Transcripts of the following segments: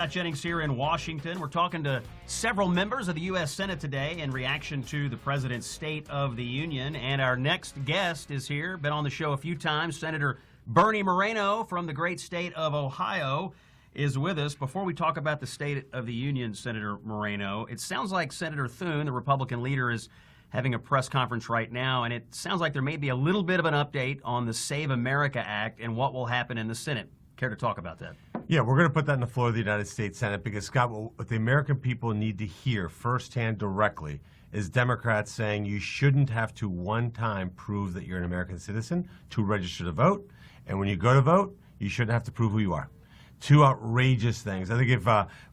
Scott Jennings here in Washington. We're talking to several members of the U.S. Senate today in reaction to the President's State of the Union. And our next guest is here, been on the show a few times. Senator Bernie Moreno from the great state of Ohio is with us. Before we talk about the State of the Union, Senator Moreno, it sounds like Senator Thune, the Republican leader, is having a press conference right now, and it sounds like there may be a little bit of an update on the Save America Act and what will happen in the Senate. Care to talk about that? Yeah, we're going to put that on the floor of the United States Senate because, Scott, what the American people need to hear firsthand directly is Democrats saying you shouldn't have to one time prove that you're an American citizen to register to vote. And when you go to vote, you shouldn't have to prove who you are. Two outrageous things. I think if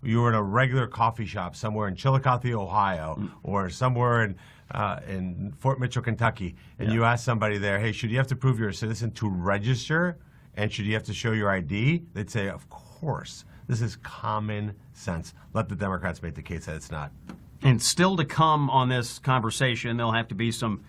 you were in a regular coffee shop somewhere in Chillicothe, Ohio, or somewhere in Fort Mitchell, Kentucky, and you ask somebody there, hey, should you have to prove you're a citizen to register? And should you have to show your ID? They'd say, of course. This is common sense. Let the Democrats make the case that it's not. And still to come on this conversation, there'll have to be some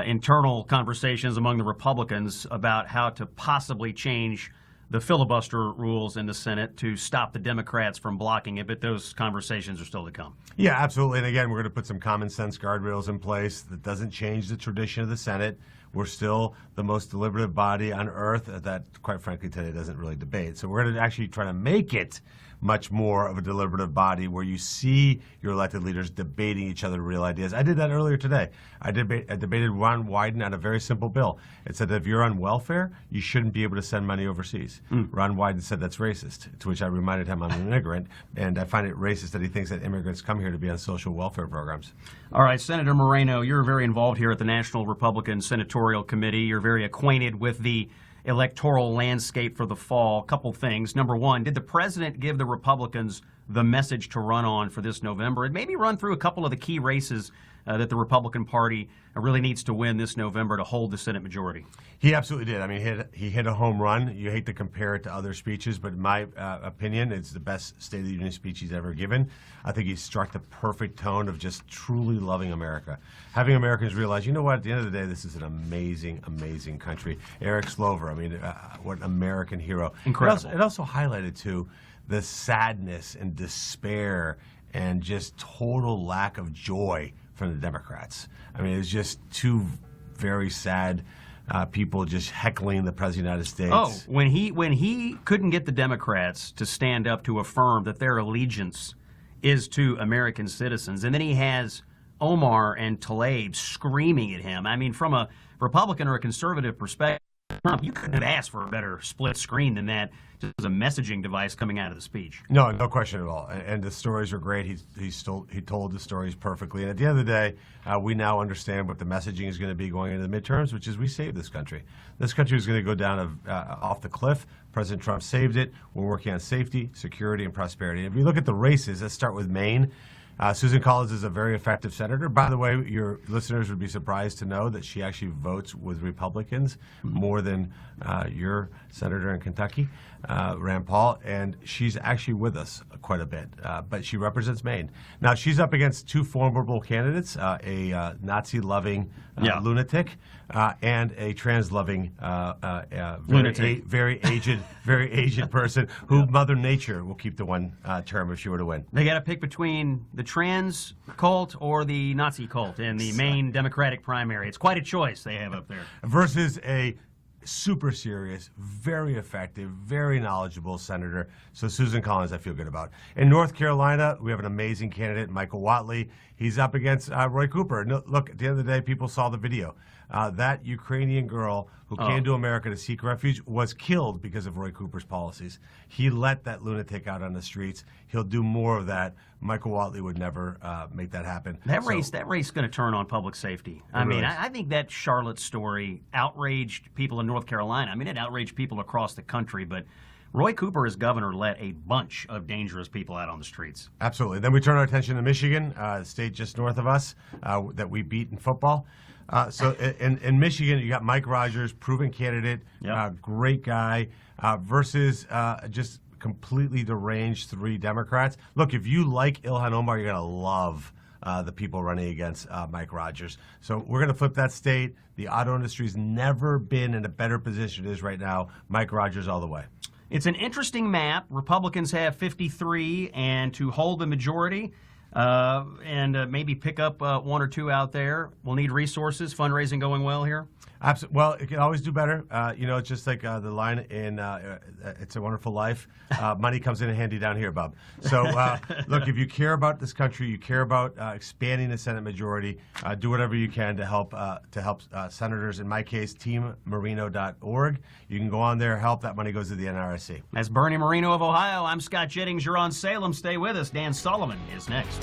internal conversations among the Republicans about how to possibly change the filibuster rules in the Senate to stop the Democrats from blocking it, but those conversations are still to come. Yeah, absolutely. And again, we're going to put some common sense guardrails in place that doesn't change the tradition of the Senate. We're still the most deliberative body on earth that, quite frankly, today doesn't really debate. So we're going to actually try to make it much more of a deliberative body where you see your elected leaders debating each other real ideas. I did that earlier today. I debated Ron Wyden on a very simple bill. It said that if you're on welfare, you shouldn't be able to send money overseas. Ron Wyden said that's racist, to which I reminded him I'm an immigrant, and I find it racist that he thinks that immigrants come here to be on social welfare programs. All right, Senator Moreno, you're very involved here at the National Republican Senatorial Committee. You're very acquainted with the electoral landscape for the fall. A couple things. Number one, did the president give the Republicans the message to run on for this November? And maybe run through a couple of the key races that the Republican Party really needs to win this November to hold the Senate majority. He absolutely did. I mean, he hit a home run. You hate to compare it to other speeches, but in my opinion, it's the best State of the Union speech he's ever given. I think he struck the perfect tone of just truly loving America. Having Americans realize, you know what, at the end of the day, this is an amazing, amazing country. Eric Slover, I mean, what an American hero. Incredible. It also highlighted, too, the sadness and despair and just total lack of joy from the Democrats. I mean, it's just two very sad people just heckling the President of the United States. Oh, when he couldn't get the Democrats to stand up to affirm that their allegiance is to American citizens, and then he has Omar and Tlaib screaming at him. I mean, from a Republican or a conservative perspective, you couldn't have asked for a better split screen than that, just as a messaging device coming out of the speech. No question at all. And the stories are great. He told the stories perfectly. And at the end of the day, we now understand what the messaging is going to be going into the midterms, which is we saved this country. This country is going to go down off the cliff. President Trump saved it. We're working on safety, security, and prosperity. If you look at the races, let's start with Maine. Susan Collins is a very effective senator. By the way, your listeners would be surprised to know that she actually votes with Republicans more than your senator in Kentucky, Rand Paul, and she's actually with us quite a bit. But she represents Maine. Now, she's up against two formidable candidates, a Nazi-loving lunatic and a trans-loving, very aged person who Mother Nature will keep the one term if she were to win. They got to pick between the trans cult or the Nazi cult in the Maine Democratic primary. It's quite a choice they have up there. Versus a super serious, very effective, very knowledgeable senator. So Susan Collins, I feel good about. In North Carolina, we have an amazing candidate, Michael Whatley. He's up against Roy Cooper. No, look, at the end of the day, people saw the video. That Ukrainian girl who came to America to seek refuge was killed because of Roy Cooper's policies. He let that lunatic out on the streets. He'll do more of that. Michael Whatley would never make that happen. That race is going to turn on public safety. I mean, I think that Charlotte story outraged people in North Carolina. I mean, it outraged people across the country, but Roy Cooper as governor let a bunch of dangerous people out on the streets. Absolutely. Then we turn our attention to Michigan, a state just north of us that we beat in football. So in Michigan, you got Mike Rogers, proven candidate, great guy, versus just completely deranged three Democrats. Look, if you like Ilhan Omar, you're going to love the people running against Mike Rogers. So we're going to flip that state. The auto industry's never been in a better position it is right now. Mike Rogers all the way. It's an interesting map. Republicans have 53, and to hold the majority and maybe pick up one or two out there, we'll need resources. Fundraising going well here? Absolutely. Well, it can always do better. It's just like the line in It's a Wonderful Life. Money comes in handy down here, Bob. So, look, if you care about this country, you care about expanding the Senate majority, do whatever you can to help senators. In my case, teammoreno.org. You can go on there, help. That money goes to the NRSC. That's Bernie Moreno of Ohio. I'm Scott Jennings. You're on Salem. Stay with us. Dan Sullivan is next.